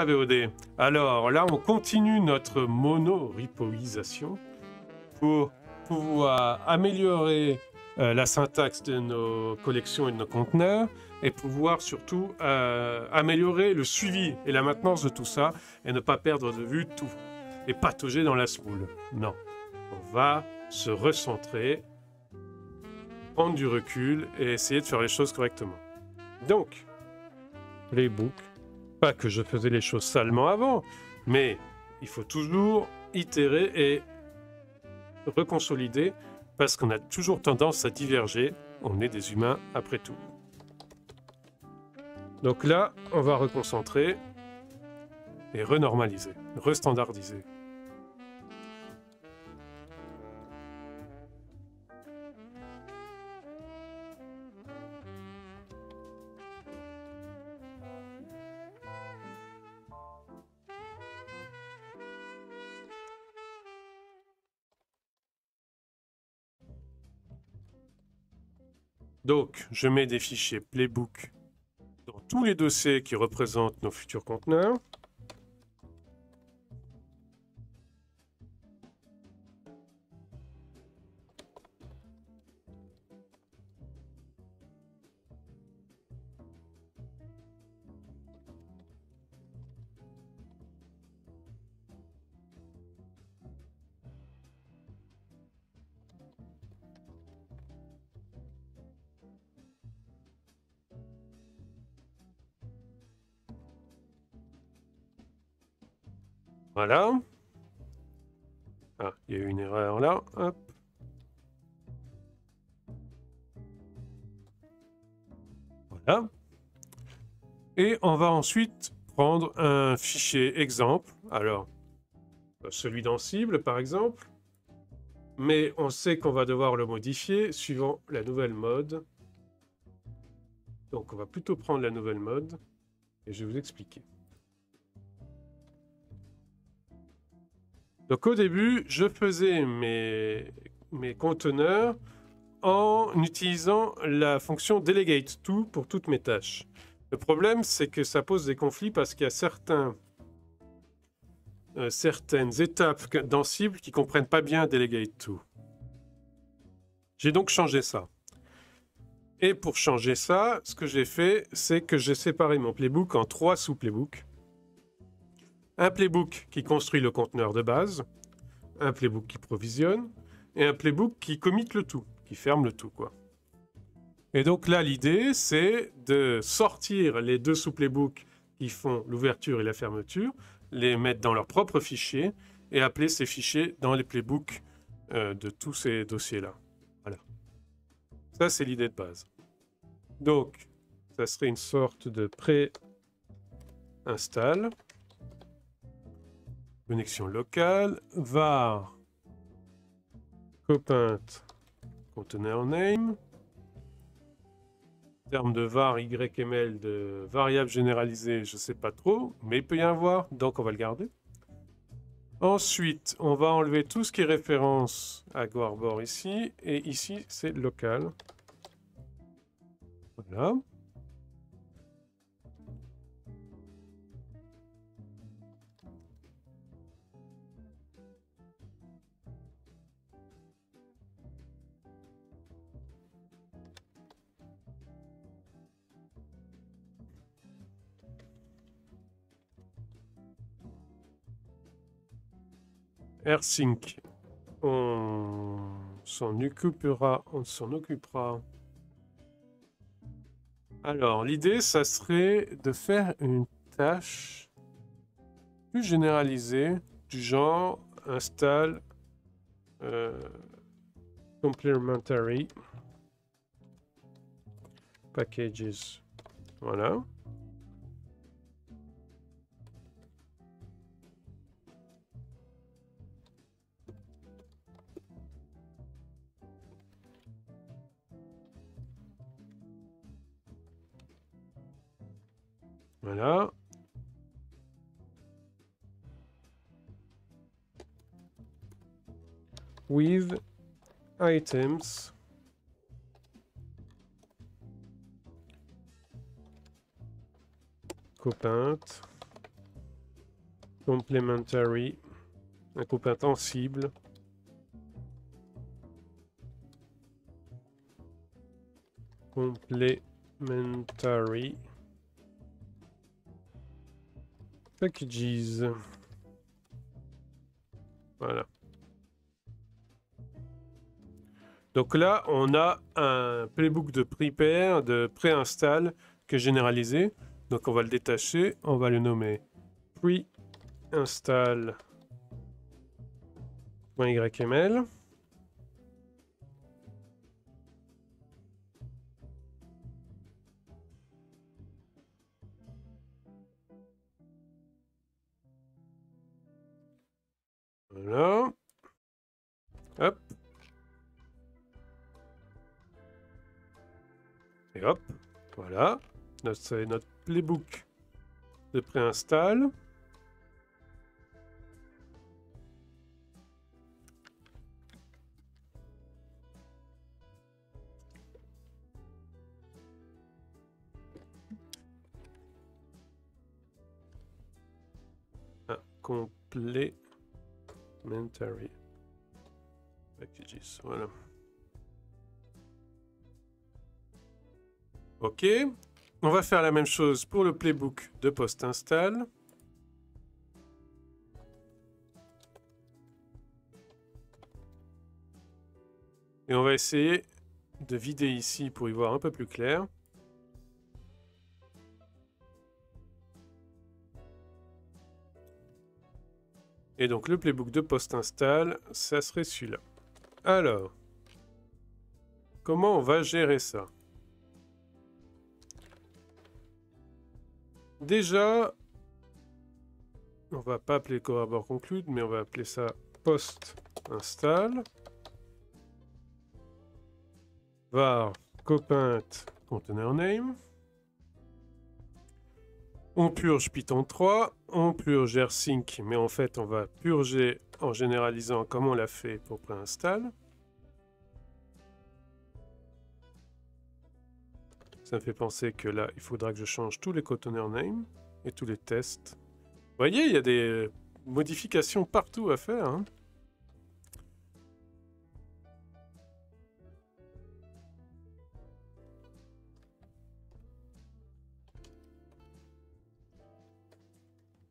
la VOD. Alors là, on continue notre mono-repoisation pour pouvoir améliorer la syntaxe de nos collections et de nos conteneurs et pouvoir surtout améliorer le suivi et la maintenance de tout ça et ne pas perdre de vue tout et patauger dans la smoule. Non, on va se recentrer, prendre du recul et essayer de faire les choses correctement. Donc, Playbook, pas que je faisais les choses salement avant, mais il faut toujours itérer et reconsolider parce qu'on a toujours tendance à diverger. On est des humains après tout. Donc là, on va reconcentrer et renormaliser, restandardiser. Donc, je mets des fichiers Playbook dans tous les dossiers qui représentent nos futurs conteneurs. Voilà. Ah, il y a eu une erreur là. Hop. Voilà. Et on va ensuite prendre un fichier exemple. Alors, celui dans cible par exemple. Mais on sait qu'on va devoir le modifier suivant la nouvelle mode. Donc on va plutôt prendre la nouvelle mode. Et je vais vous expliquer. Donc au début, je faisais mes conteneurs en utilisant la fonction delegate to pour toutes mes tâches. Le problème, c'est que ça pose des conflits parce qu'il y a certaines étapes dans cible qui ne comprennent pas bien delegate to. J'ai donc changé ça. Et pour changer ça, ce que j'ai fait, c'est que j'ai séparé mon playbook en 3 sous-playbooks. Un playbook qui construit le conteneur de base, un playbook qui provisionne, et un playbook qui commit le tout, qui ferme le tout, quoi. Et donc là, l'idée, c'est de sortir les 2 sous-playbooks qui font l'ouverture et la fermeture, les mettre dans leur propre fichier, et appeler ces fichiers dans les playbooks de tous ces dossiers-là. Voilà. Ça, c'est l'idée de base. Donc, ça serait une sorte de pré-install. Connexion locale, var copint container name, terme de var yml de variable généralisée, je ne sais pas trop, mais il peut y en avoir, donc on va le garder. Ensuite, on va enlever tout ce qui est référence à Guarbor ici, et ici c'est local. Voilà. AirSync, on s'en occupera. Alors, l'idée, ça serait de faire une tâche plus généralisée du genre install complementary packages. Voilà. Voilà. With items copint complementary, un copain tensible. Complementary packages. Voilà. Donc là, on a un playbook de prepare, de préinstall que généralisé. Donc on va le détacher, on va le nommer preinstall.yml. Voilà. Hop. Et hop. Voilà. C'est notre playbook de préinstall. Complementary packages. Voilà. OK. On va faire la même chose pour le playbook de post-install. Et on va essayer de vider ici pour y voir un peu plus clair. Et donc le playbook de post-install, ça serait celui-là. Alors, comment on va gérer ça? Déjà, on va pas appeler corabor conclude, mais on va appeler ça post-install. Var copaint container name. On purge Python 3, on purge rsync, mais en fait on va purger en généralisant comme on l'a fait pour préinstall. Ça me fait penser que là, il faudra que je change tous les container names et tous les tests. Vous voyez, il y a des modifications partout à faire. Hein.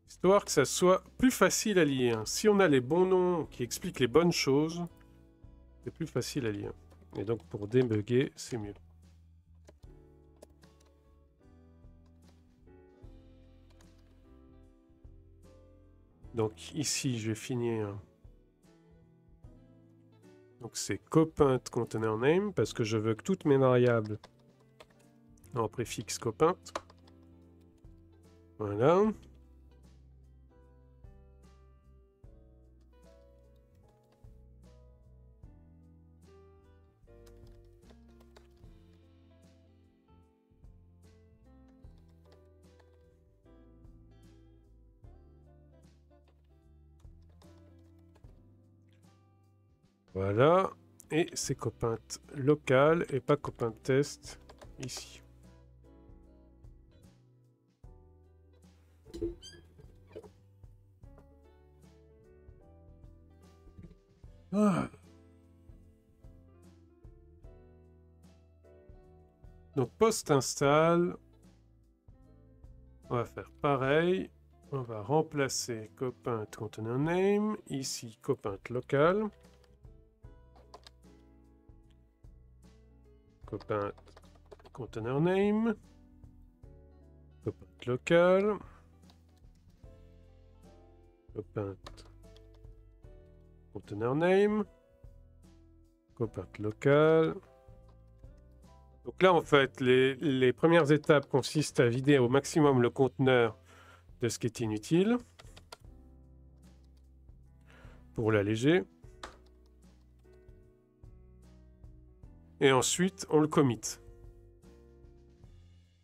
Histoire que ça soit plus facile à lire. Si on a les bons noms qui expliquent les bonnes choses, c'est plus facile à lire. Et donc pour débugger, c'est mieux. Donc ici, je vais finir. Donc c'est copaint container name parce que je veux que toutes mes variables en préfixe copaint. Voilà. Voilà. Et c'est copaint local et pas copaint test ici. Ah. Donc post-install, on va faire pareil. On va remplacer copaint container name, ici copaint local. Copaint container name, copaint local, copaint container name, copaint local. Donc là, en fait, les premières étapes consistent à vider au maximum le conteneur de ce qui est inutile pour l'alléger. Et ensuite, on le commit.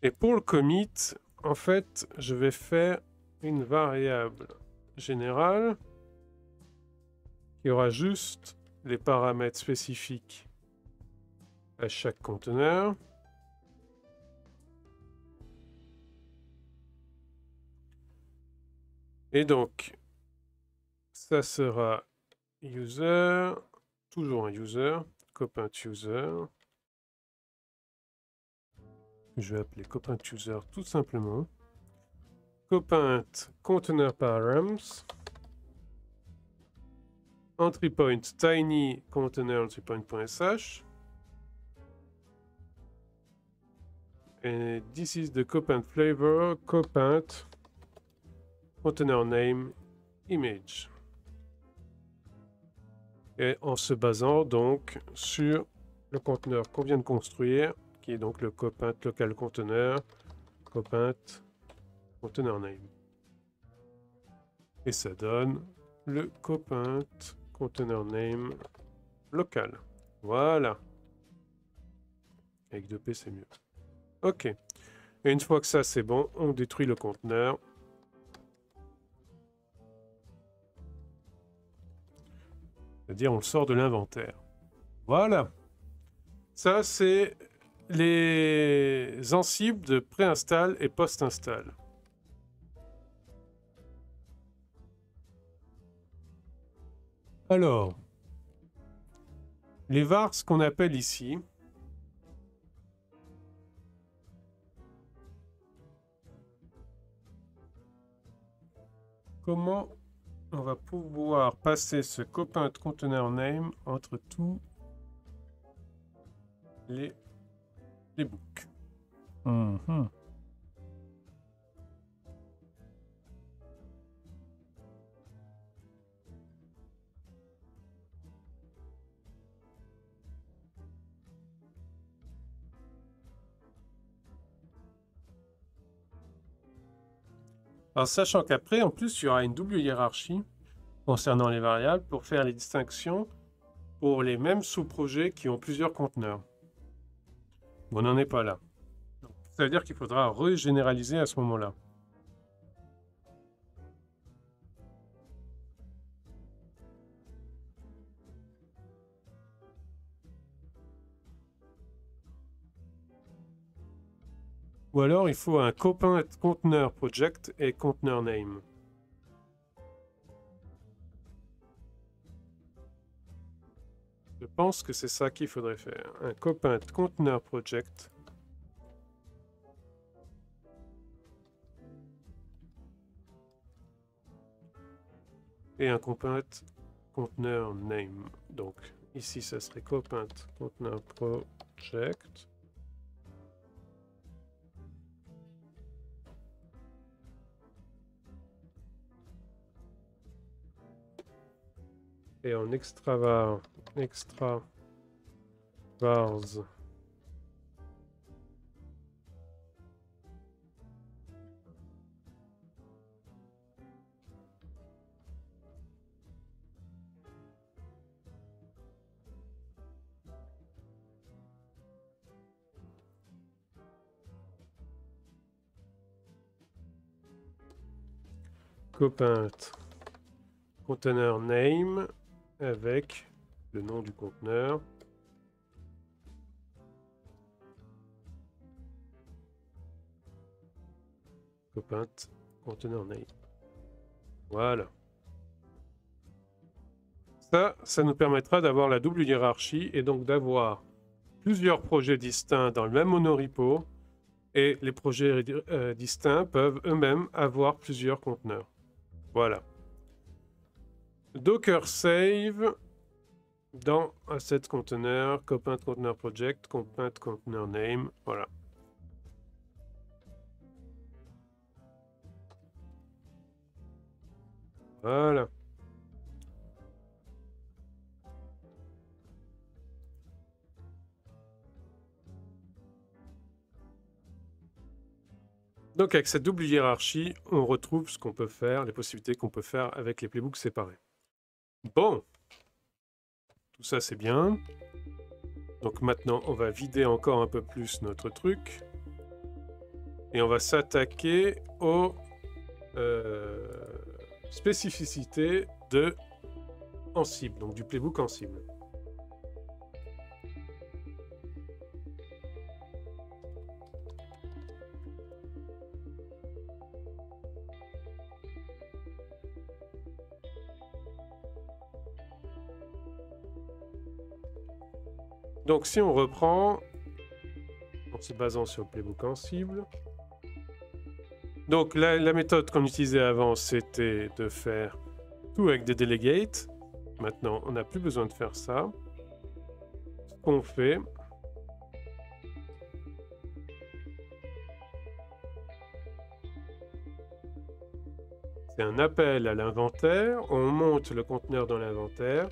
Et pour le commit, en fait, je vais faire une variable générale qui aura juste les paramètres spécifiques à chaque conteneur. Et donc, Ça sera user, toujours un user, copain user. Je vais appeler copain user tout simplement. Copain container params. Entry point tiny container entry point.sh. And this is the copain flavor, copain container name image. Et en se basant donc sur le conteneur qu'on vient de construire, qui est donc le copain local container, copain container name. Et ça donne le copain container name local. Voilà. Avec 2P, c'est mieux. Ok. Et une fois que ça, c'est bon, on détruit le conteneur. C'est-à-dire, on le sort de l'inventaire. Voilà. Ça, c'est les Ansibles de pré-install et post-install. Alors, les vars qu'on appelle ici, comment on va pouvoir passer ce copain de container name entre tous les books. Alors, sachant qu'après, en plus, il y aura une double hiérarchie concernant les variables pour faire les distinctions pour les mêmes sous-projets qui ont plusieurs conteneurs. On n'en est pas là. Donc, ça veut dire qu'il faudra régénéraliser à ce moment-là. Ou alors, il faut un copain conteneur project et conteneur name. Je pense que c'est ça qu'il faudrait faire. Un copain conteneur project. Et un copain conteneur name. Donc, ici, ça serait copain conteneur project. Et en extra vars copain container name avec le nom du conteneur. Copain conteneur name. Voilà. Ça nous permettra d'avoir la double hiérarchie et donc d'avoir plusieurs projets distincts dans le même monorepo. Et les projets distincts peuvent eux-mêmes avoir plusieurs conteneurs. Voilà. Docker save dans asset container, copain container project, copain container name. Voilà. Voilà. Donc avec cette double hiérarchie, on retrouve ce qu'on peut faire, les possibilités qu'on peut faire avec les playbooks séparés. Bon, tout ça c'est bien. Donc maintenant, on va vider encore un peu plus notre truc. Et on va s'attaquer aux spécificités de Ansible, donc du playbook Ansible. Donc si on reprend, en se basant sur le playbook Ansible, donc la méthode qu'on utilisait avant, c'était de faire tout avec des delegates. Maintenant, on n'a plus besoin de faire ça. Ce qu'on fait, c'est un appel à l'inventaire. On monte le conteneur dans l'inventaire.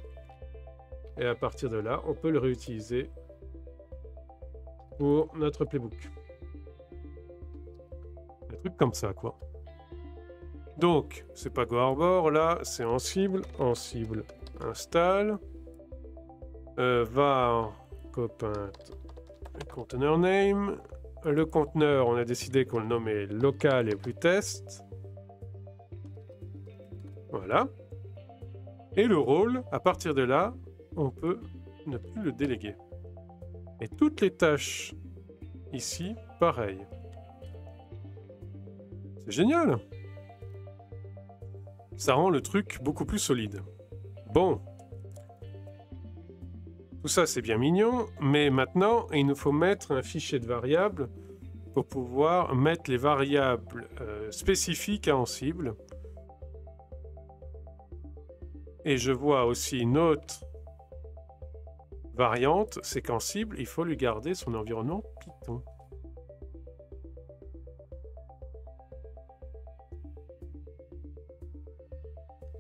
Et à partir de là, on peut le réutiliser pour notre playbook. Un truc comme ça, quoi. Donc, c'est pas GoArbor, là, c'est Ansible. Ansible install. Var copaint container name. Le conteneur, on a décidé qu'on le nommait local et plus test. Voilà. Et le rôle, à partir de là, on peut ne plus le déléguer. Et toutes les tâches ici, pareil. C'est génial. Ça rend le truc beaucoup plus solide. Bon. Tout ça, c'est bien mignon, mais maintenant, il nous faut mettre un fichier de variables pour pouvoir mettre les variables spécifiques à Ansible. Et je vois aussi une autre variante, c'est qu'Ansible, il faut lui garder son environnement Python.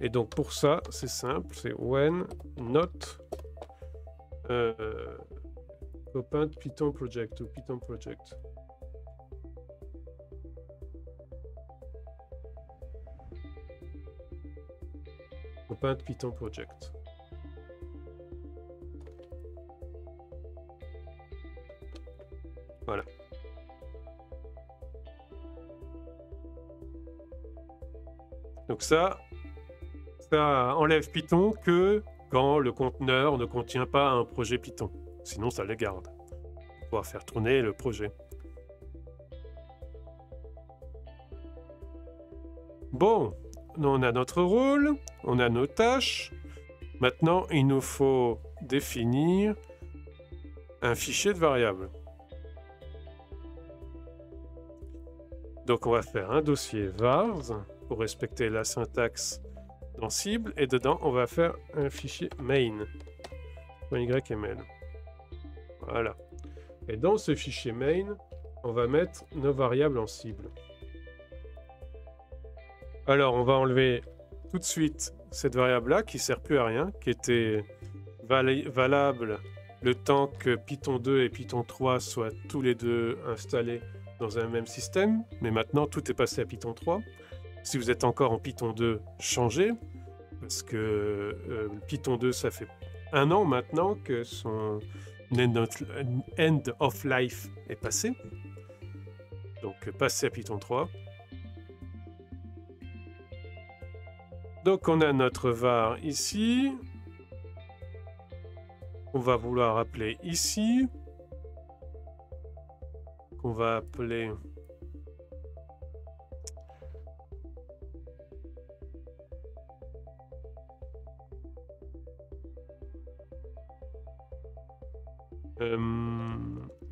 Et donc pour ça, c'est simple, c'est when not copaint Python project ou Python project. Copaint Python project. Voilà. Donc ça enlève Python que quand le conteneur ne contient pas un projet Python. Sinon, ça le garde. Pour pouvoir faire tourner le projet. Bon, on a notre rôle, on a nos tâches. Maintenant, il nous faut définir un fichier de variables. Donc, on va faire un dossier vars pour respecter la syntaxe d'Ansible, et dedans, on va faire un fichier main.yml. Voilà. Et dans ce fichier main, on va mettre nos variables Ansible. Alors, on va enlever tout de suite cette variable-là qui ne sert plus à rien, qui était valable le temps que Python 2 et Python 3 soient tous les deux installés dans un même système. Mais maintenant, tout est passé à Python 3. Si vous êtes encore en Python 2, changez. Parce que Python 2, ça fait 1 an maintenant que son end of life est passé. Donc, passez à Python 3. Donc, on a notre var ici. On va vouloir appeler ici. On va appeler...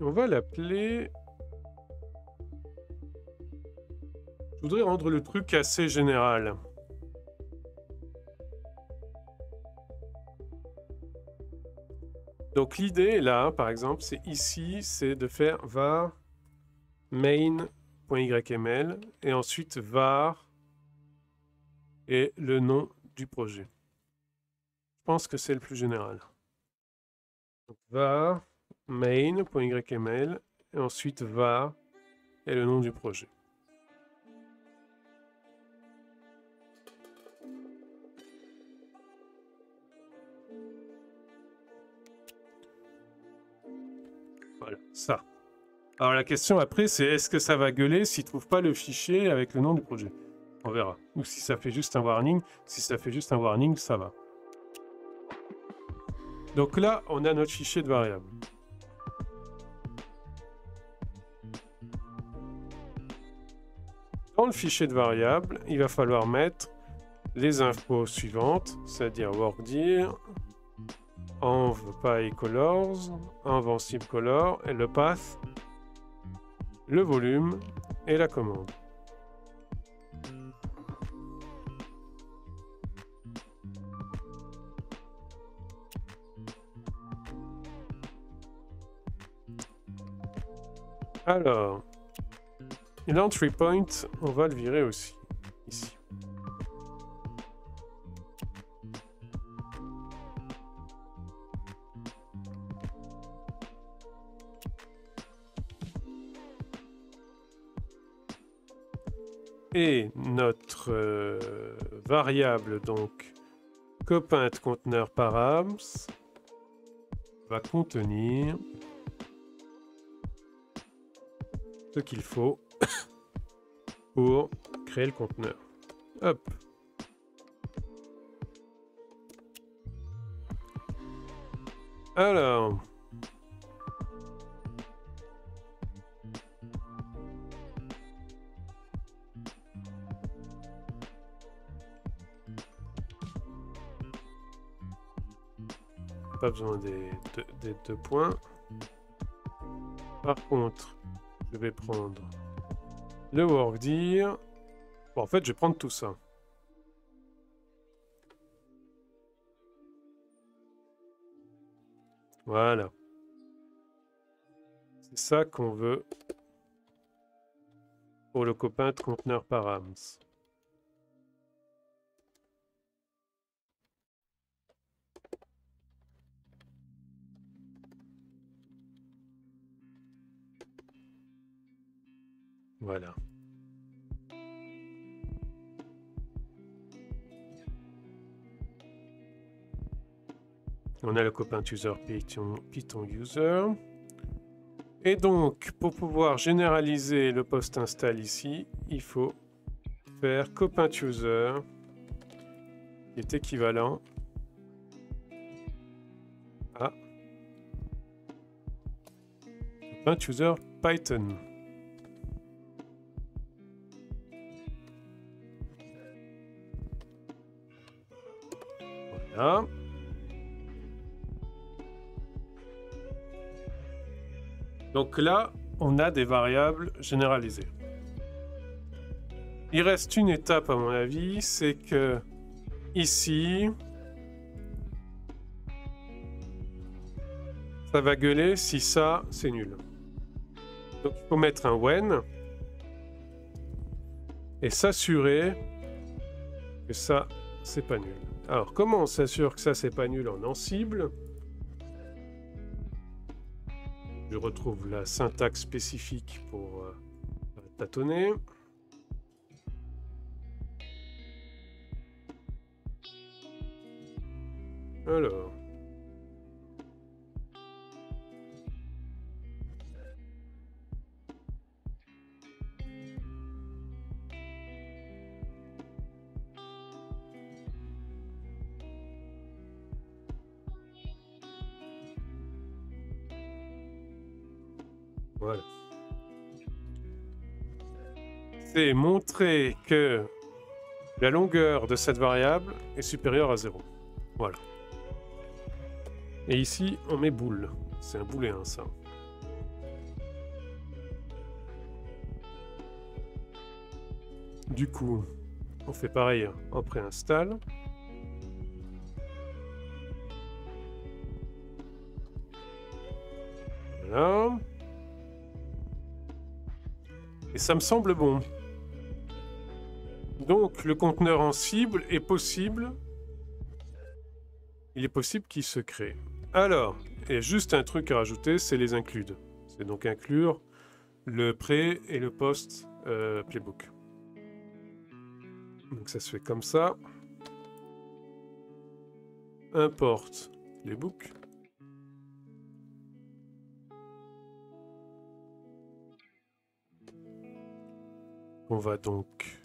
on va l'appeler... Je voudrais rendre le truc assez général. Donc l'idée là, par exemple, c'est ici, c'est de faire var main.yml et ensuite var et le nom du projet. Je pense que c'est le plus général. Donc, var main.yml et ensuite var et le nom du projet. Voilà, ça. Alors la question après, c'est est-ce que ça va gueuler s'il ne trouve pas le fichier avec le nom du projet? On verra. Ou si ça fait juste un warning. Si ça fait juste un warning, ça va. Donc là, on a notre fichier de variable. Dans le fichier de variable, il va falloir mettre les infos suivantes, c'est-à-dire workdir, env PyColors, env Ansible color, et le path, le volume et la commande. Alors, l'entry point, on va le virer aussi, ici. Et notre variable, donc, copaint_conteneur params, va contenir ce qu'il faut pour créer le conteneur. Hop. Alors. Pas besoin des deux points. Par contre, je vais prendre le workdir. Bon, en fait, je vais prendre tout ça. Voilà. C'est ça qu'on veut pour le copain de conteneur params. Voilà. On a le copain user Python user. Et donc, pour pouvoir généraliser le post install ici, il faut faire copain user qui est équivalent à copain user Python. Voilà. Donc là, on a des variables généralisées. Il reste une étape à mon avis, c'est que ici, ça va gueuler si ça, c'est nul. Donc il faut mettre un when et s'assurer que ça, c'est pas nul. Alors, comment on s'assure que ça, c'est pas nul en Ansible? Je retrouve la syntaxe spécifique pour tâtonner. Alors. Voilà. C'est montrer que la longueur de cette variable est supérieure à 0. Voilà. Et ici, on met bool. C'est un booléen, ça. Du coup, on fait pareil en préinstall. Voilà. Et ça me semble bon. Donc, le conteneur Ansible est possible. Il est possible qu'il se crée. Alors, il y a juste un truc à rajouter, c'est les includes. C'est donc inclure le pré et le post playbook. Donc ça se fait comme ça. Importe playbook. On va donc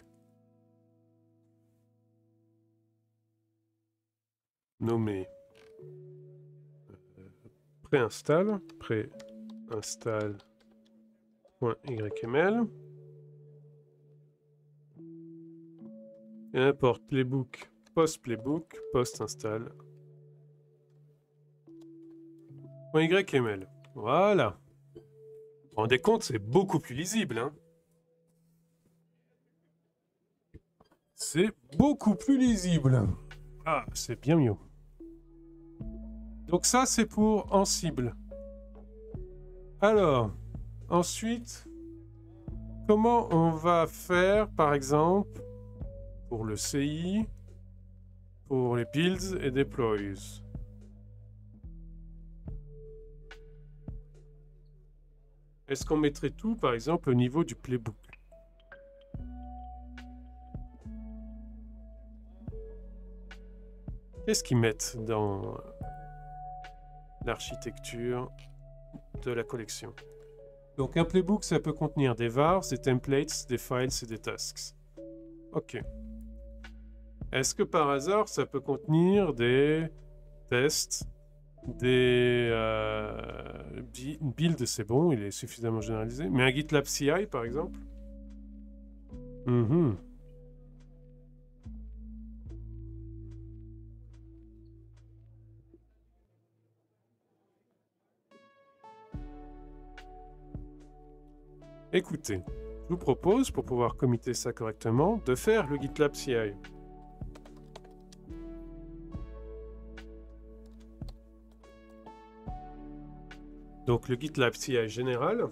nommer préinstall .yml et importe playbook post install .yml. Voilà. Vous vous rendez compte, c'est beaucoup plus lisible. Hein. C'est beaucoup plus lisible. Ah, c'est bien mieux. Donc ça, c'est pour en cible. Alors, ensuite, comment on va faire, par exemple, pour le CI, pour les builds et deploys? Est-ce qu'on mettrait tout, par exemple, au niveau du playbook? Qu'est-ce qu'ils mettent dans l'architecture de la collection? Donc un playbook, ça peut contenir des vars, des templates, des files et des tasks. Ok. Est-ce que par hasard, ça peut contenir des tests, des builds, c'est bon, il est suffisamment généralisé. Mais un GitLab CI, par exemple? Écoutez, je vous propose, pour pouvoir committer ça correctement, de faire le GitLab CI. Donc le GitLab CI général.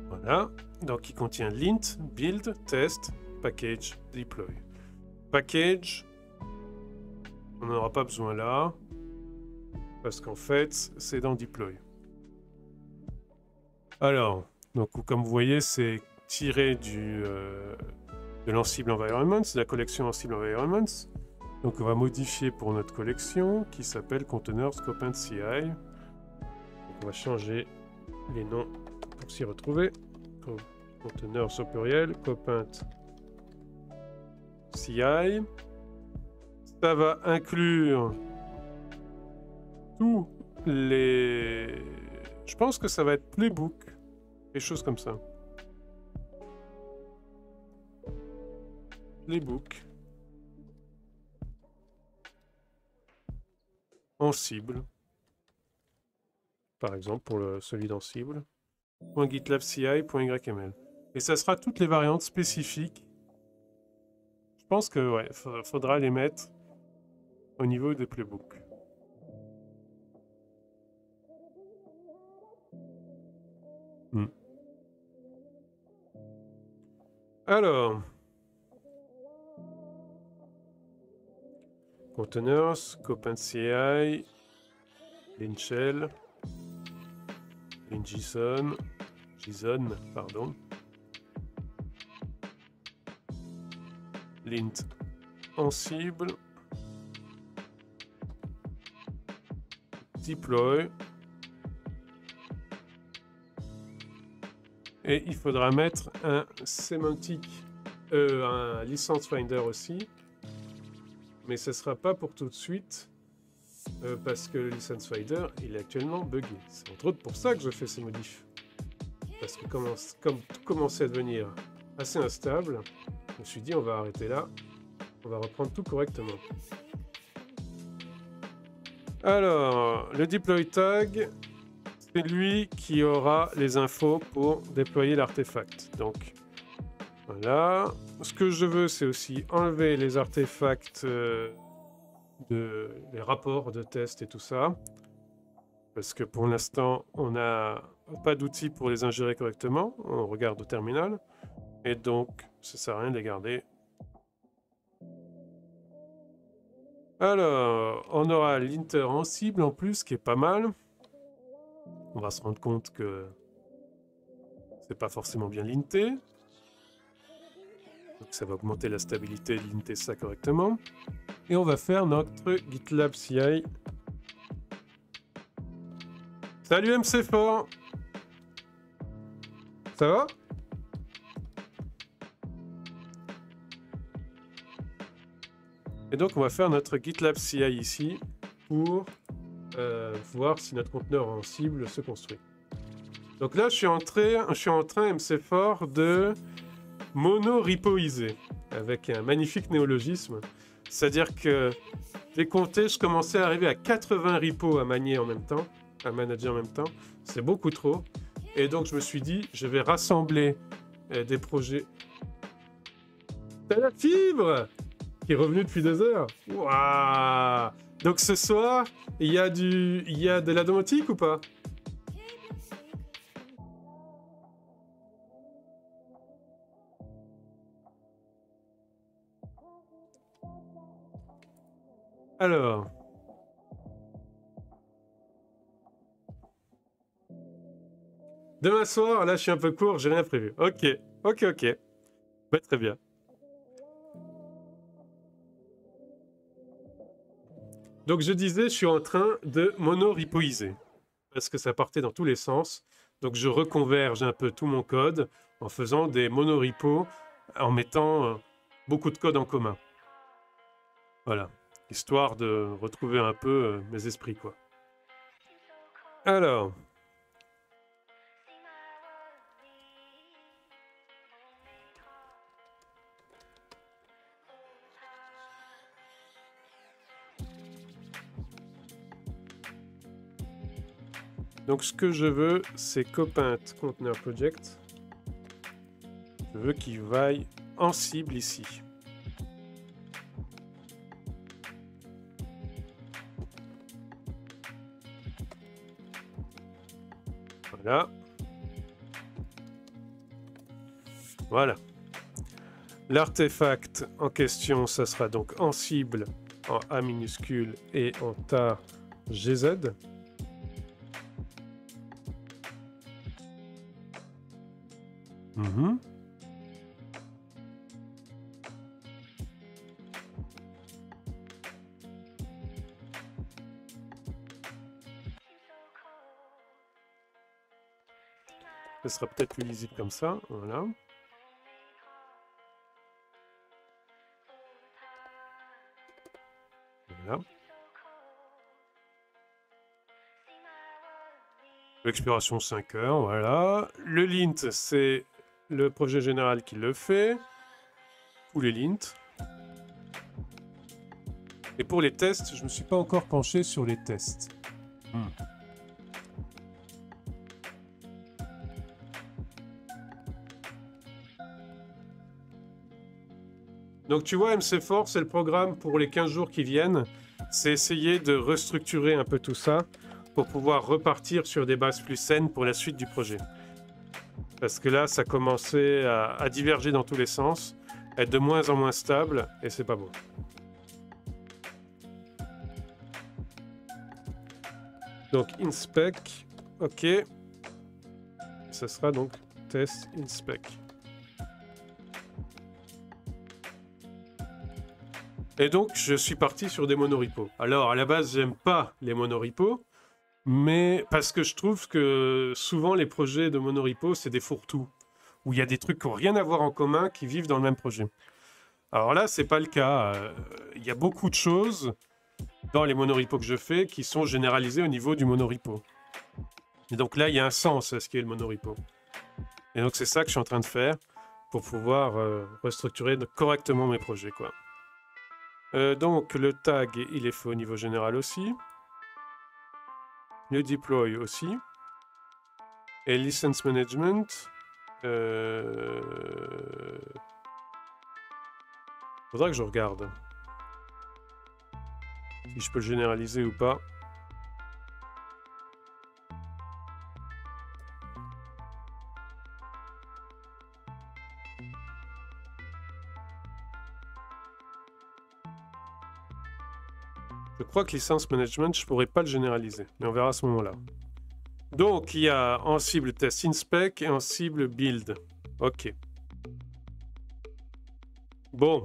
Voilà, donc il contient lint, build, test, package, deploy. Package, on n'en aura pas besoin là, parce qu'en fait, c'est dans deploy. Alors, donc comme vous voyez, c'est tiré de l'Ansible Environments, de la collection Ansible Environments. Donc on va modifier pour notre collection qui s'appelle Containers Copint CI. Donc on va changer les noms pour s'y retrouver. Containers au pluriel, Copint CI. Ça va inclure tous les... Je pense que ça va être Playbook, des choses comme ça. Playbook. En cible. Par exemple, pour celui d'Ansible. .gitlab CI.yml. Et ça sera toutes les variantes spécifiques. Je pense que ouais, faudra les mettre au niveau des playbooks. Alors, containers, CopintCI, linshell, linJSON, JSON, pardon, lint Ansible, deploy, et il faudra mettre un semantic, un license finder aussi, mais ce ne sera pas pour tout de suite parce que le license finder il est actuellement buggé. C'est entre autres pour ça que je fais ces modifs, parce que comme tout commençait à devenir assez instable, je me suis dit on va arrêter là, on va reprendre tout correctement. Alors, le deploy tag, c'est lui qui aura les infos pour déployer l'artefact. Donc, voilà. Ce que je veux, c'est aussi enlever les artefacts, les rapports de test et tout ça. Parce que pour l'instant, on n'a pas d'outils pour les ingérer correctement. On regarde au terminal. Et donc, ça sert à rien de les garder. Alors, on aura l'inter Ansible en plus, qui est pas mal. On va se rendre compte que c'est pas forcément bien linté. Donc ça va augmenter la stabilité de linter ça correctement. Et on va faire notre GitLab CI. Salut MC Fort! Ça va? Et donc, on va faire notre GitLab CI ici pour voir si notre conteneur en cible se construit. Donc là, je suis en train MC4 de mono-repoiser avec un magnifique néologisme. C'est-à-dire que j'ai compté, je commençais à arriver à 80 repos à manier en même temps, à manager en même temps. C'est beaucoup trop. Et donc, je me suis dit, je vais rassembler des projets. T'as la fibre qui est revenue depuis 2 heures. Waouh! Donc ce soir, il y a de la domotique ou pas? Alors. Demain soir, là je suis un peu court, j'ai rien prévu. Ok. Bah, très bien. Donc je disais, je suis en train de mono-repoiser. Parce que ça partait dans tous les sens. Donc je reconverge un peu tout mon code en faisant des monorepos, en mettant beaucoup de code en commun. Voilà. Histoire de retrouver un peu mes esprits, quoi. Alors. Donc ce que je veux, c'est Copint Container Project. Je veux qu'il vaille en cible ici. Voilà. Voilà. L'artefact en question, ça sera donc en cible, en A minuscule et en tar GZ. Ce sera peut-être plus lisible comme ça, voilà. Voilà. L'expiration 5 heures, voilà. Le lint, c'est le projet général qui le fait. Ou les lints. Et pour les tests, je ne me suis pas encore penché sur les tests. Donc tu vois, MC4, c'est le programme pour les 15 jours qui viennent. C'est essayer de restructurer un peu tout ça pour pouvoir repartir sur des bases plus saines pour la suite du projet. Parce que là, ça commençait à diverger dans tous les sens, être de moins en moins stable, et c'est pas bon. Donc inspec, ok. Ça sera donc test inspec. Et donc, je suis parti sur des monorepos. Alors, à la base, j'aime pas les monorepos, mais parce que je trouve que souvent, les projets de monorepos, c'est des fourre-tout, où il y a des trucs qui n'ont rien à voir en commun, qui vivent dans le même projet. Alors là, c'est pas le cas. Il y a beaucoup de choses dans les monorepos que je fais qui sont généralisées au niveau du monorepo. Et donc là, il y a un sens à ce qui est le monorepo. Et donc, c'est ça que je suis en train de faire pour pouvoir restructurer correctement mes projets, quoi. Donc le tag, il est fait au niveau général aussi. Le deploy aussi. Et license management. Faudra que je regarde si je peux le généraliser ou pas. Je crois que license management, je pourrais pas le généraliser, mais on verra à ce moment-là. Donc, il y a en cible test inspec et en cible build. Ok. Bon.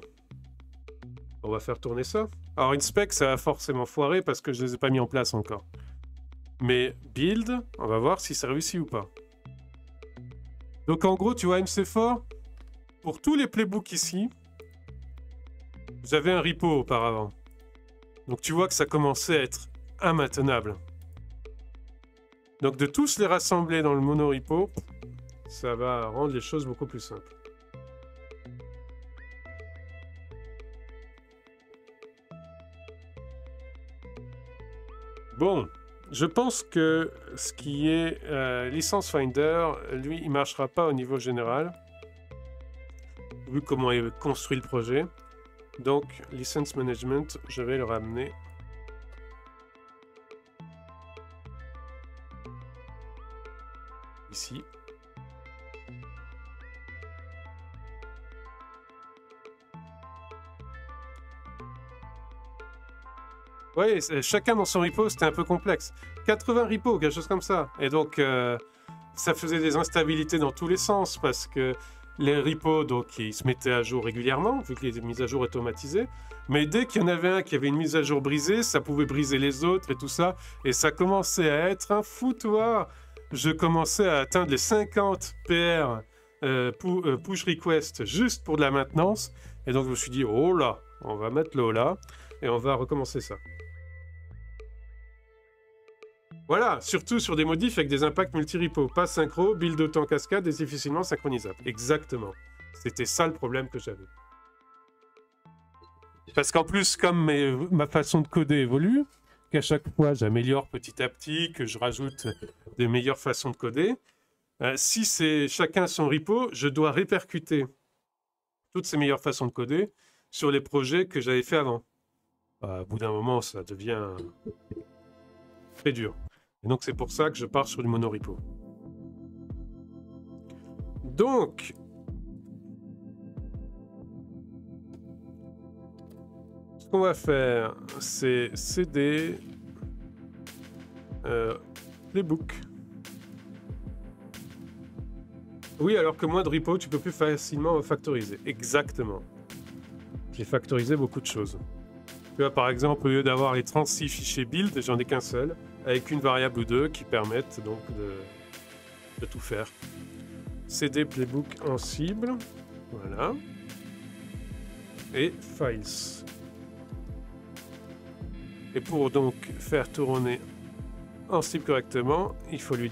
On va faire tourner ça. Alors, inspec, ça va forcément foirer parce que je ne les ai pas mis en place encore. Mais build, on va voir si ça réussit ou pas. Donc, en gros, tu vois, MC4, pour tous les playbooks ici, Vous avez un repo auparavant. Donc tu vois que ça commençait à être immaintenable. Donc de tous les rassembler dans le monorepo, ça va rendre les choses beaucoup plus simples. Bon, je pense que ce qui est License Finder, lui, il ne marchera pas au niveau général, vu comment est construit le projet. Donc, License Management, je vais le ramener ici. Oui, chacun dans son repo, c'était un peu complexe. 80 repos, quelque chose comme ça. Et donc, ça faisait des instabilités dans tous les sens, parce que les repos, donc, ils se mettaient à jour régulièrement, vu que les mises à jour automatisées. Mais dès qu'il y en avait un qui avait une mise à jour brisée, ça pouvait briser les autres et tout ça. Et ça commençait à être un foutoir. Je commençais à atteindre les 50 PR push request juste pour de la maintenance. Et donc, je me suis dit, oh là, on va mettre le là et on va recommencer ça. Voilà, surtout sur des modifs avec des impacts multi-repo, pas synchro, build autant cascade et difficilement synchronisable. Exactement. C'était ça le problème que j'avais. Parce qu'en plus, comme ma façon de coder évolue, qu'à chaque fois j'améliore petit à petit, que je rajoute des meilleures façons de coder, si c'est chacun son repo, je dois répercuter toutes ces meilleures façons de coder sur les projets que j'avais fait avant. Au bout d'un moment, ça devient très dur. Et donc c'est pour ça que je pars sur du monorepo. Donc, ce qu'on va faire, c'est cd playbook. Oui, alors que moins de repo, tu peux plus facilement factoriser. Exactement. J'ai factorisé beaucoup de choses. Tu vois, par exemple, au lieu d'avoir les 36 fichiers build, j'en ai qu'un seul, avec une variable ou deux qui permettent donc de tout faire. CD playbook en cible, voilà. Et files. Et pour donc faire tourner en cible correctement, il faut lui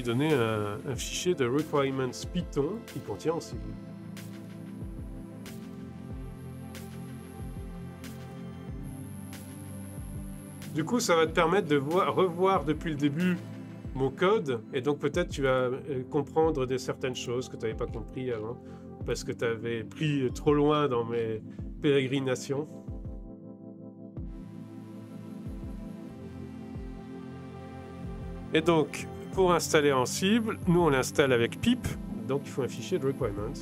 donner un fichier de requirements Python qui contient en cible. Du coup, ça va te permettre de revoir depuis le début mon code, et donc peut-être tu vas comprendre certaines choses que tu n'avais pas compris avant, parce que tu avais pris trop loin dans mes pérégrinations. Et donc, pour installer en cible, nous on l'installe avec pip, donc il faut un fichier de requirements.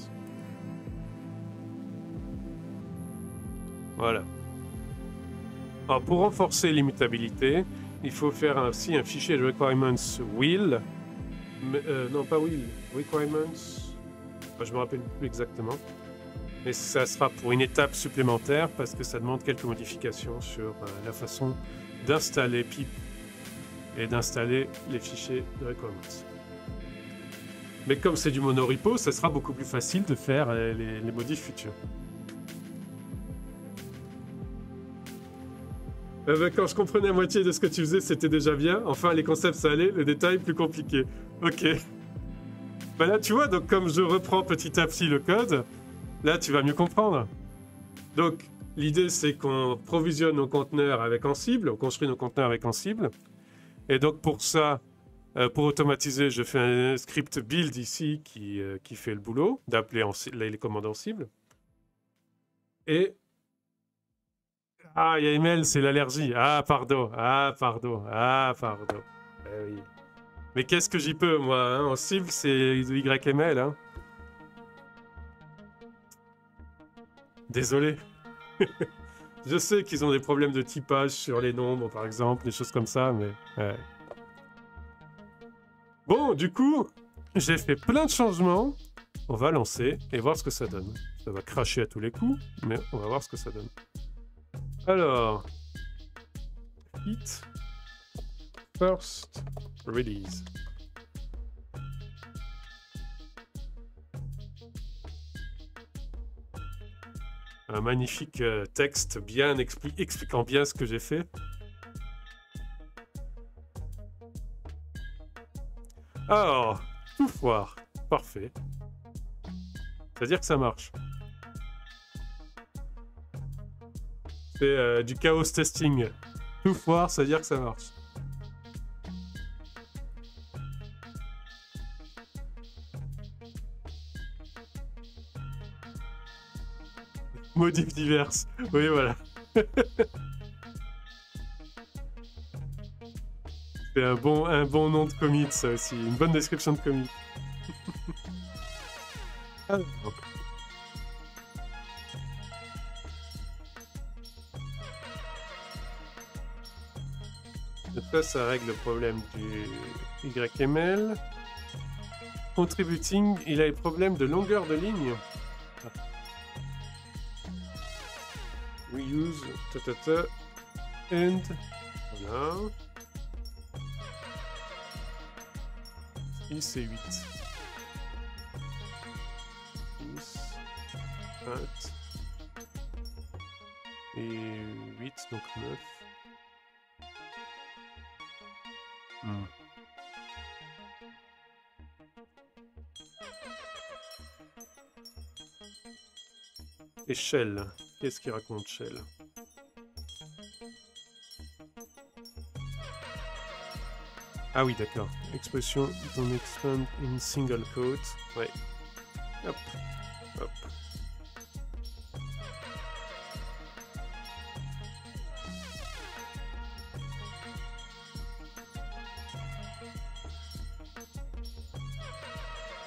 Voilà. Alors, pour renforcer l'immutabilité, il faut faire aussi un fichier de requirements will. Non, pas will. Requirements. Je me rappelle plus exactement. Mais ça sera pour une étape supplémentaire parce que ça demande quelques modifications sur la façon d'installer pip et d'installer les fichiers de requirements. Mais comme c'est du monorepo, ça sera beaucoup plus facile de faire les modifs futurs. Quand je comprenais à moitié de ce que tu faisais, c'était déjà bien. Enfin, les concepts, ça allait. Les détails, plus compliqués. Ok. Ben là, tu vois, donc comme je reprends petit à petit le code, là, tu vas mieux comprendre. Donc, l'idée, c'est qu'on provisionne nos conteneurs avec Ansible. On construit nos conteneurs avec Ansible. Et donc, pour ça, pour automatiser, je fais un script build ici qui fait le boulot d'appeler les commandes Ansible. Et... Ah, il y a email, c'est l'allergie. Ah, pardon. Ah, pardon. Ah, pardon. Eh oui. Mais qu'est-ce que j'y peux, moi hein? En cible, c'est YML. Hein. Désolé. Je sais qu'ils ont des problèmes de typage sur les nombres, par exemple, des choses comme ça, mais... Ouais. Bon, du coup, j'ai fait plein de changements. On va lancer et voir ce que ça donne. Ça va cracher à tous les coups, mais on va voir ce que ça donne. Alors, hit first release. Un magnifique texte bien expliquant bien ce que j'ai fait. Alors, tout foire. Parfait. C'est-à-dire que ça marche. C'est du chaos testing. Tout foire, c'est-à-dire que ça marche. Modifs diverses. Oui, voilà. C'est un bon nom de commit, ça aussi. Une bonne description de commit. Alors. Ça règle le problème du YML. Contributing, il a des problèmes de longueur de ligne. We use and voilà. 6 et 8. 6, 20 et 8, donc 9. Et Shell, qu'est-ce qu'il raconte Shell? Ah oui, d'accord. Expression don't expand in single quote. Ouais. Hop. Hop.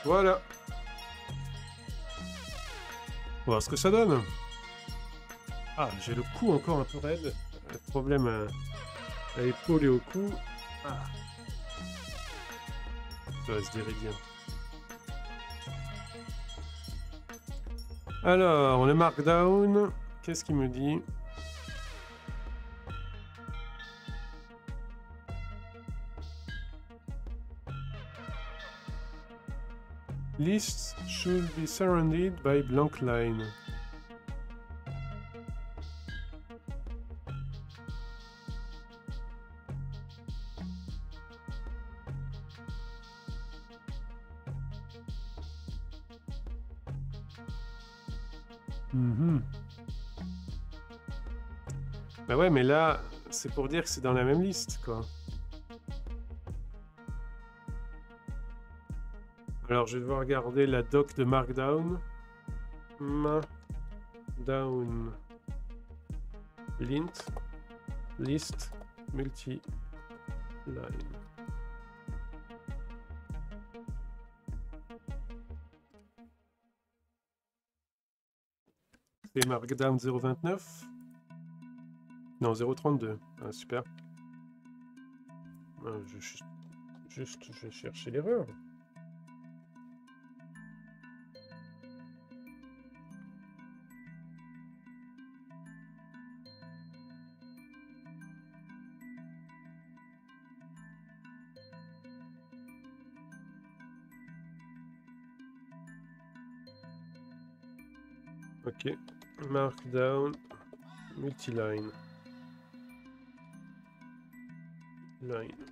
Voilà. On va voir ce que ça donne. Ah, j'ai le cou encore un peu raide. Problème à l'épaule et au cou. Ah. Ça va se dérider. Alors, le markdown, qu'est-ce qu'il me dit? Lists should be surrounded by blank line. Bah ouais, mais là, c'est pour dire que c'est dans la même liste, quoi. Alors, je vais devoir regarder la doc de Markdown. Markdown. Lint. List. Multi-line. C'est Markdown 0.29. Non, 0.32. Ah, super. Ah, je vais chercher l'erreur. Ok. Markdown. Multiline. Line.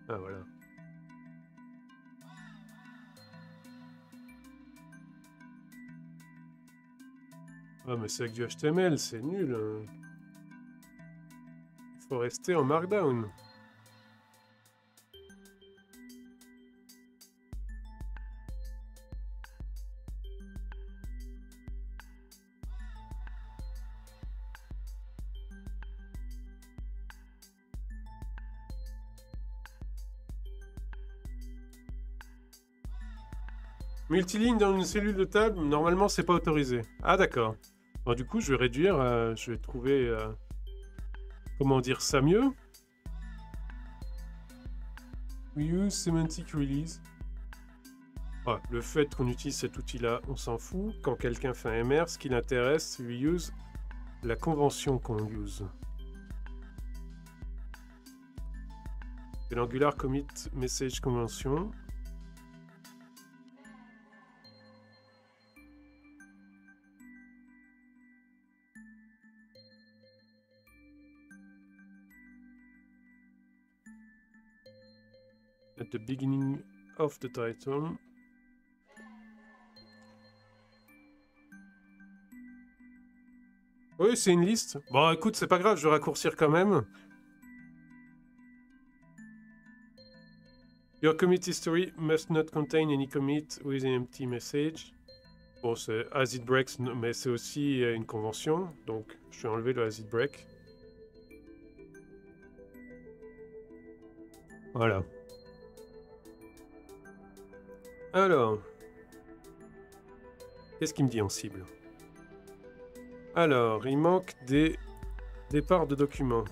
Ah voilà. Ah mais c'est avec du HTML, c'est nul. Il faut rester en Markdown. Multiligne dans une cellule de table, normalement c'est pas autorisé. Ah d'accord. Bon, du coup je vais réduire, je vais trouver comment dire ça mieux. We use semantic release. Ah, le fait qu'on utilise cet outil-là, on s'en fout. Quand quelqu'un fait un MR, ce qui l'intéresse, c'est we use la convention qu'on use. C'est l'Angular Commit Message Convention. at the beginning of the title. Oui, c'est une liste. Bon, écoute, c'est pas grave, je vais raccourcir quand même. Your commit history must not contain any commit with an empty message. Bon, c'est as it breaks, mais c'est aussi une convention, donc je vais enlever le as it break. Voilà. Alors, qu'est-ce qu'il me dit en cible? Alors, il manque des départs de documents.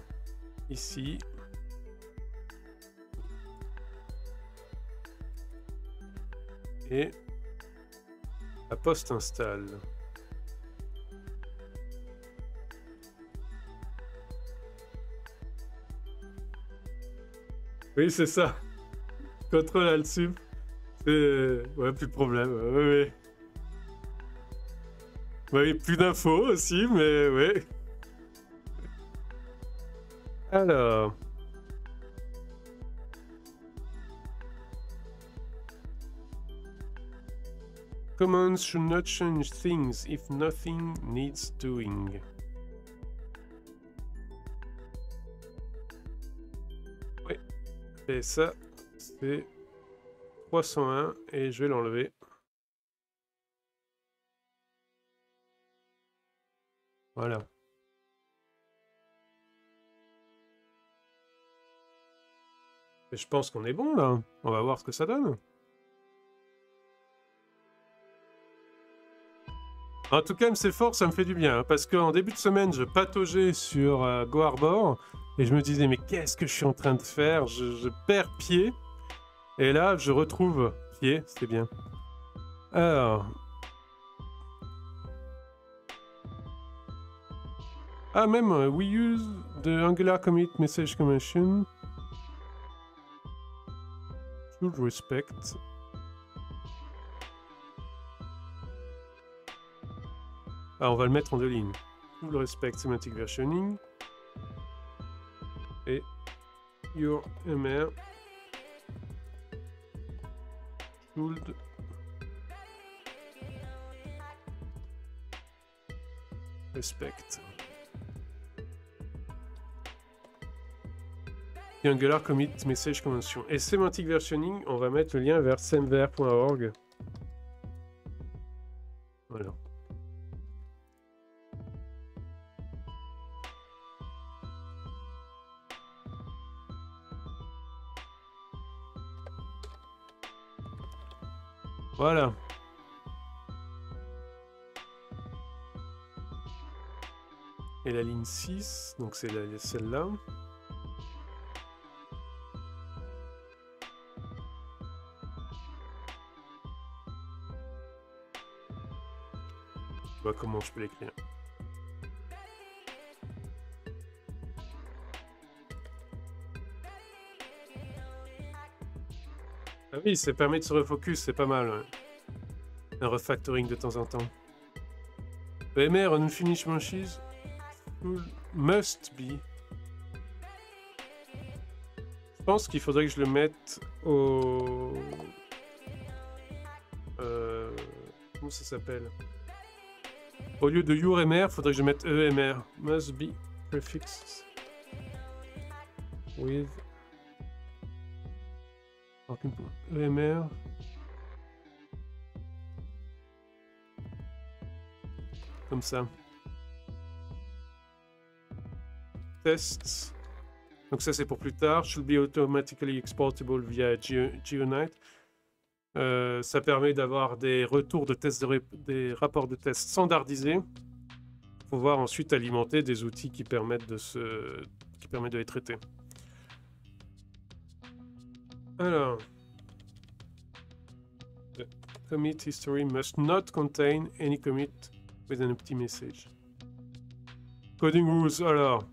Ici. Et la poste installe. Oui, c'est ça. Contrôle Alt Sub. Ouais, plus de problème. Oui, oui. Oui, plus d'infos aussi, mais oui. Alors. Commands should not change things if nothing needs doing. Oui. Et ça, c'est 301 et je vais l'enlever. Voilà. Et je pense qu'on est bon là. On va voir ce que ça donne. En tout cas, MC4, ça me fait du bien, hein, parce qu'en début de semaine, je pataugeais sur Go Harbor, et je me disais, mais qu'est-ce que je suis en train de faire? Je perds pied, et là, je retrouve pied, c'est bien. Alors... Ah, même, we use the Angular commit message convention. Should respect... Ah, on va le mettre en deux lignes. Full respect semantic versioning. Et your MR should respect. Et Angular commit message convention. Et semantic versioning, on va mettre le lien vers semver.org. Voilà. Voilà. Et la ligne 6, donc c'est celle-là. Je vois comment je peux l'écrire. Ah oui, ça permet de se refocus, c'est pas mal. Ouais. Un refactoring de temps en temps. EMR unfinished branches must be. Je pense qu'il faudrait que je le mette au... Comment ça s'appelle? Au lieu de your-mr, il faudrait que je mette EMR. Must be prefixed with... EMR. Comme ça. Tests. Donc ça c'est pour plus tard. Should be automatically exportable via GeoNight. Ça permet d'avoir des retours de tests, des rapports de tests standardisés pour pouvoir ensuite alimenter des outils qui permettent de les traiter. Alors, the commit history must not contain any commit with an empty message. Coding rules, alors.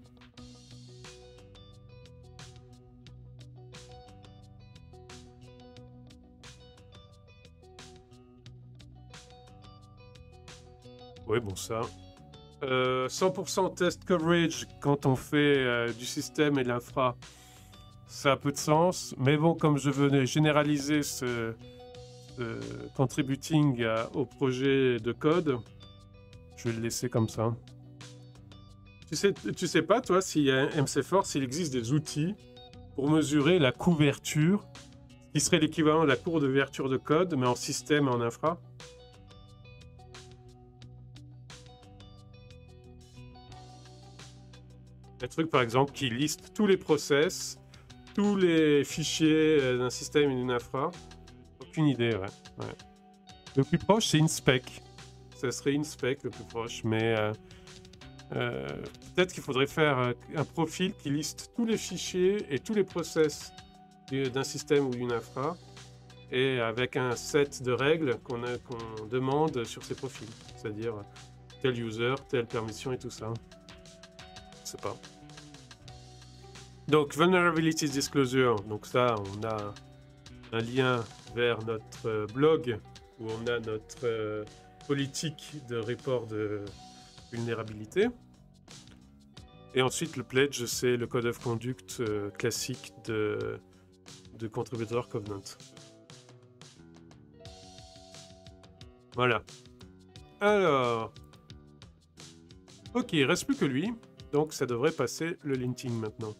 Oui, bon, ça. 100% test coverage quand on fait du système et de l'infra. ça a peu de sens. Mais bon, comme je venais généraliser contributing au projet de code, je vais le laisser comme ça. Tu sais pas, toi, s'il y a un MC-Force, s'il existe des outils pour mesurer la couverture, qui serait l'équivalent de la courbe d'ouverture de code, mais en système et en infra? Un truc, par exemple, qui liste tous les process, tous les fichiers d'un système et d'une infra. Aucune idée, ouais. Le plus proche, c'est InSpec. Ça serait InSpec le plus proche, mais peut-être qu'il faudrait faire un profil qui liste tous les fichiers et tous les process d'un système ou d'une infra, et avec un set de règles qu'on demande sur ces profils. C'est-à-dire tel user, telle permission et tout ça. Je sais pas. Donc, Vulnerabilities Disclosure. Donc ça, on a un lien vers notre blog où on a notre politique de report de vulnérabilité. Et ensuite, le pledge, c'est le code of conduct classique de Contributor Covenant. Voilà. Alors. Ok, il ne reste plus que lui. Donc, ça devrait passer le linting maintenant.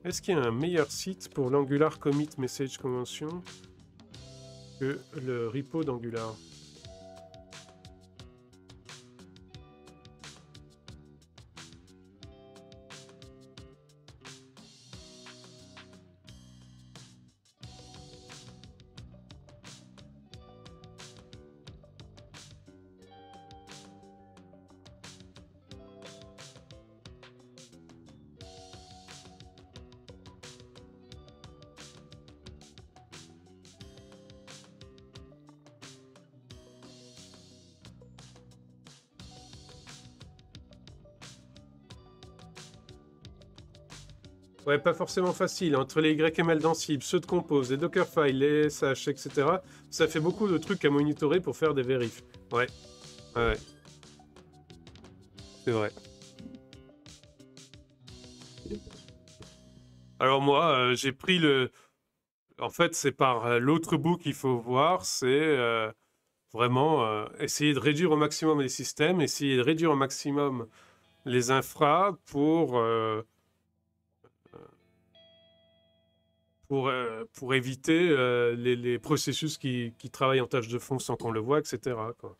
Est-ce qu'il y a un meilleur site pour l'Angular Commit Message Convention que le repo d'Angular? Ouais, pas forcément facile. Entre les YML d'Ansible, ceux de Compose, les Dockerfile, les SH, etc., ça fait beaucoup de trucs à monitorer pour faire des vérifs. Ouais. Ouais. C'est vrai. Alors moi, j'ai pris le... En fait, c'est par l'autre bout qu'il faut voir, c'est vraiment essayer de réduire au maximum les systèmes, essayer de réduire au maximum les infras pour éviter les processus qui travaillent en tâche de fond sans qu'on le voit, etc. Quoi.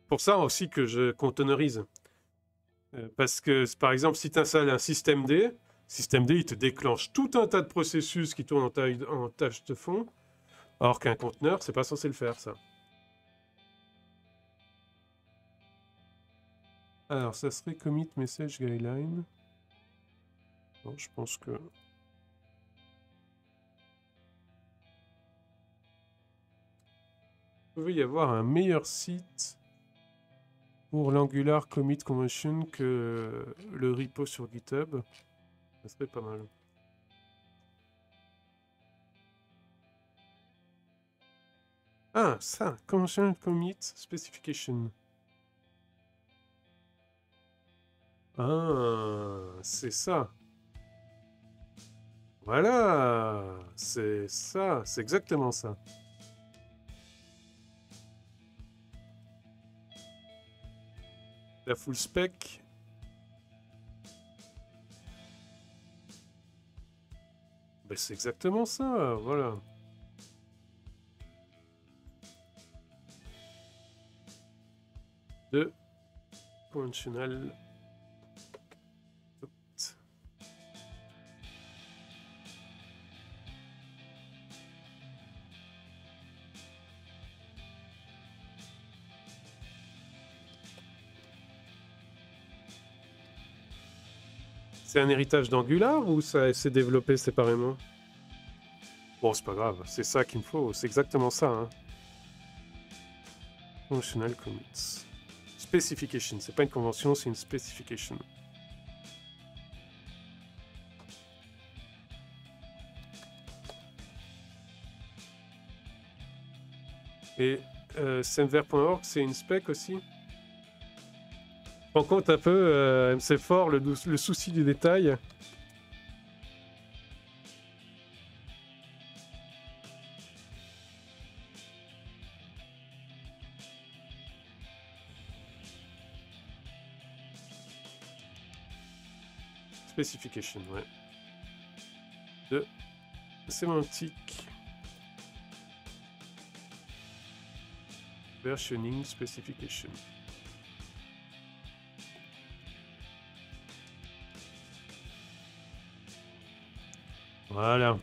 Pour ça aussi que je containerise. Parce que, par exemple, si tu installes un système D, il te déclenche tout un tas de processus qui tournent en tâche de fond, alors qu'un conteneur, c'est pas censé le faire, ça. Alors, ça serait commit message guideline. Bon, je pense que... Il peut y avoir un meilleur site pour l'Angular Commit Convention que le repo sur GitHub. Ça serait pas mal. Ah, ça, Convention Commit Specification. Ah, c'est ça. Voilà, c'est ça, c'est exactement ça. La full spec. Ben, c'est exactement ça, voilà. De conventional. C'est un héritage d'Angular ou ça s'est développé séparément? Bon, c'est pas grave, c'est ça qu'il me faut, c'est exactement ça. Hein. Functional commits. Specification, c'est pas une convention, c'est une specification. Et semver.org, c'est une spec aussi? Je rends compte un peu, MC4, le souci du détail. Specification, ouais. De sémantique. Versioning specification. Voilà.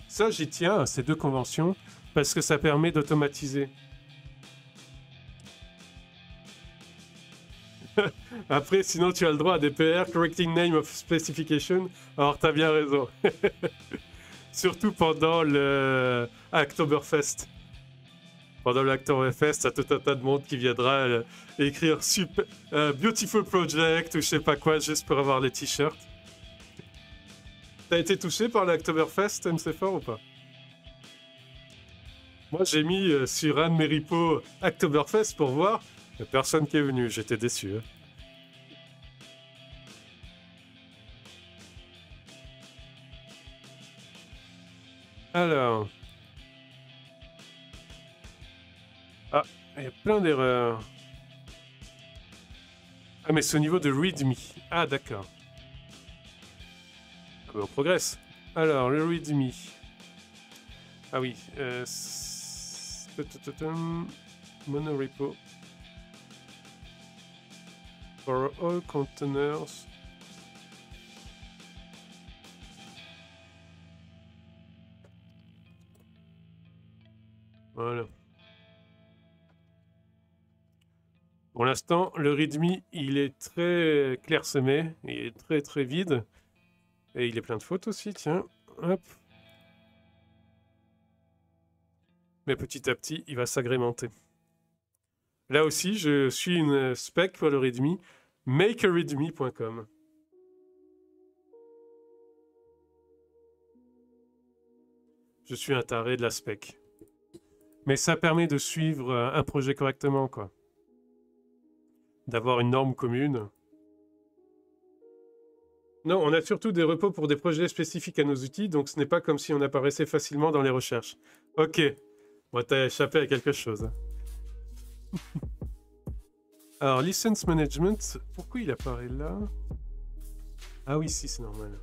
Ça, j'y tiens à ces deux conventions parce que ça permet d'automatiser. Après, sinon, tu as le droit à des PR, correcting name of specification. Alors, t'as bien raison. Surtout pendant le Oktoberfest. Pendant l'Oktoberfest, t'as tout un tas de monde qui viendra écrire super, Beautiful Project ou je sais pas quoi, juste pour avoir les t-shirts. T'as été touché par l'Oktoberfest, MC4 ou pas? Moi, j'ai mis sur un de mes repos Oktoberfest pour voir. Il n'y a personne qui est venu, j'étais déçu. Hein. Alors. Ah, il y a plein d'erreurs. Ah, mais c'est au niveau de README. Ah, d'accord. Ah, ben, on progresse. Alors, le README. Ah oui. Monorepo. For all containers. Voilà. Pour l'instant, le README, il est très clairsemé, il est très très vide. Et il est plein de fautes aussi, tiens. Hop. Mais petit à petit, il va s'agrémenter. Là aussi, je suis une spec pour le README, makeareadme.com. Je suis un taré de la spec. Mais ça permet de suivre un projet correctement, quoi. D'avoir une norme commune. Non, on a surtout des repos pour des projets spécifiques à nos outils, donc ce n'est pas comme si on apparaissait facilement dans les recherches. Ok. Bon, t'as échappé à quelque chose. Alors, License Management, pourquoi il apparaît là? Ah oui, si, c'est normal.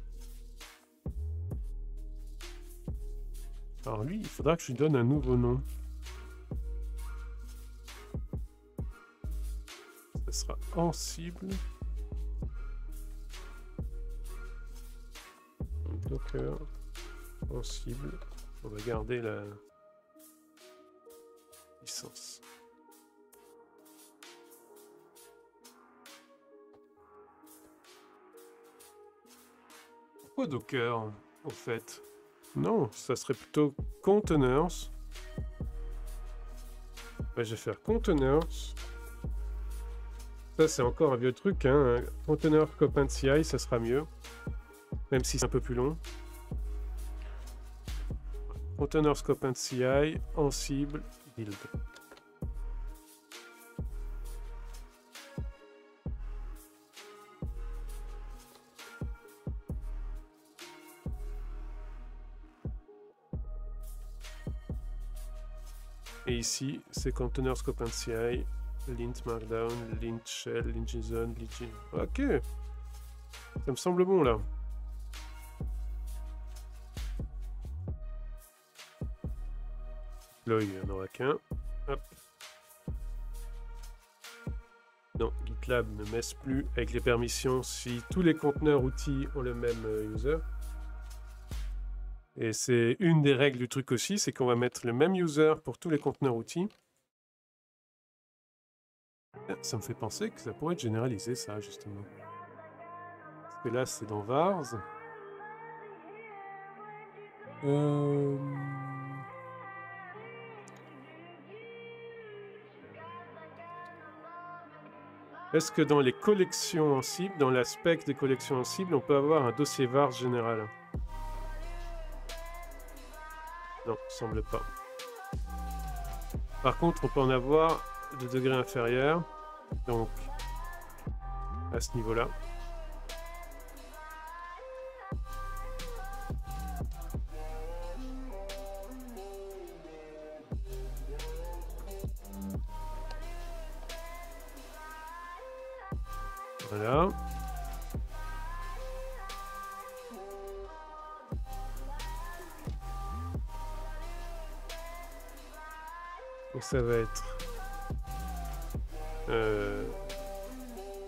Alors lui, il faudra que je lui donne un nouveau nom. Ça sera Ansible. Docker. Ansible. On va garder la licence. Pourquoi Docker, en fait? Non, ça serait plutôt Containers. Bah, je vais faire Containers. Ça, c'est encore un vieux truc, hein. Container Scope and CI, ça sera mieux. Même si c'est un peu plus long. Container Scope and CI, Ansible, Build. Et ici, c'est Container Scope and CI, lint Markdown, lint Shell, lint JSON, lint... Ok. Ça me semble bon, là. Là, il n'y en aura qu'un. Hop. Non, GitLab ne messe plus avec les permissions si tous les conteneurs outils ont le même user. Et c'est une des règles du truc aussi, c'est qu'on va mettre le même user pour tous les conteneurs outils. Ça me fait penser que ça pourrait être généralisé, ça, justement. Parce que là, c'est dans vars. Est-ce que dans les collections Ansible, dans la spec des collections Ansible, on peut avoir un dossier vars général? Non, semble pas. Par contre, on peut en avoir de degrés inférieurs. Donc, à ce niveau-là. Voilà. Donc ça va être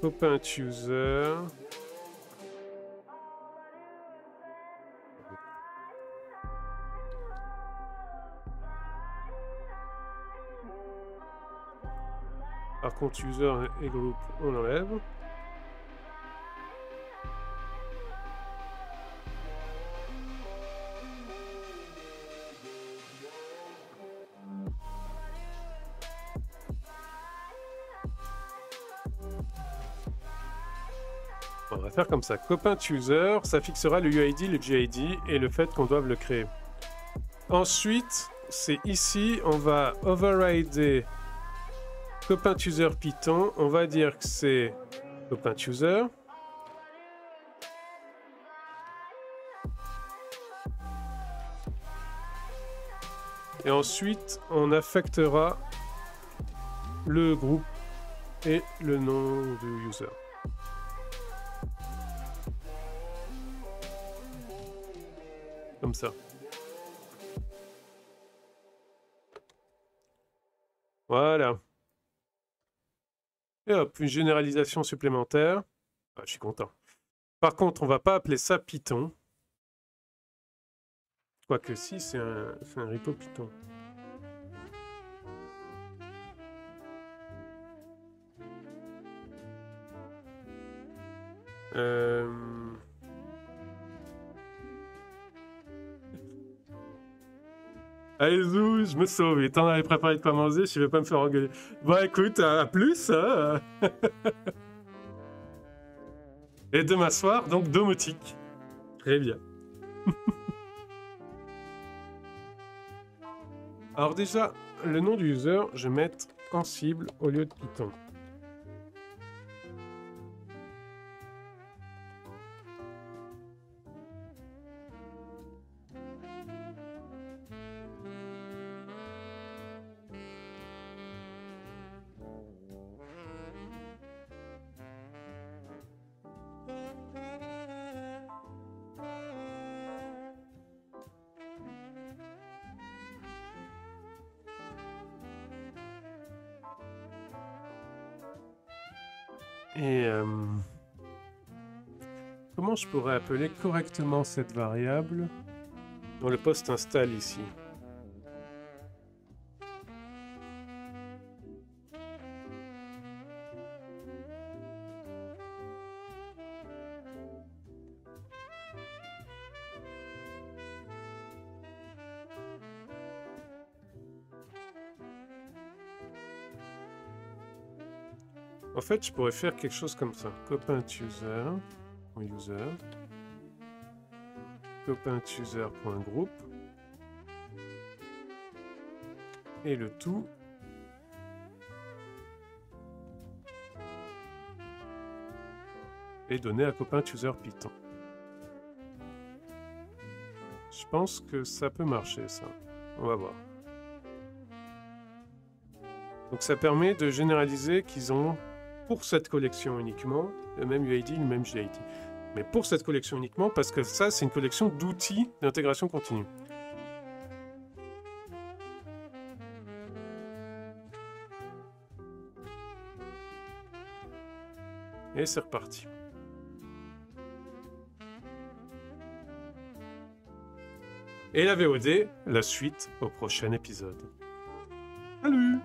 copain user. Par contre, user et groupe, on enlève. On va faire comme ça. Copain user, ça fixera le UID, le GID et le fait qu'on doive le créer. Ensuite, c'est ici, on va overrider copain user Python. On va dire que c'est copain user. Et ensuite, on affectera le groupe et le nom du user. Comme ça. Voilà. Et hop, une généralisation supplémentaire. Ah, je suis content. Par contre, on va pas appeler ça Python. Quoique si, c'est un repo Python. Allez, Zou, je me sauve. Et t'en avais préparé de quoi manger, je vais pas me faire engueuler. Bon, écoute, à plus. Hein. Et demain soir, donc domotique. Très bien. Alors déjà, le nom du user, je vais mettre en cible au lieu de Python. Et comment je pourrais appeler correctement cette variable dans le post install ici? En fait, je pourrais faire quelque chose comme ça. Copain user, copain user.group et le tout est donné à copain user Python. Je pense que ça peut marcher, ça. On va voir. Donc ça permet de généraliser qu'ils ont, pour cette collection uniquement, le même UID, le même GID. Mais pour cette collection uniquement, parce que ça, c'est une collection d'outils d'intégration continue. Et c'est reparti. Et la VOD, la suite au prochain épisode. Salut!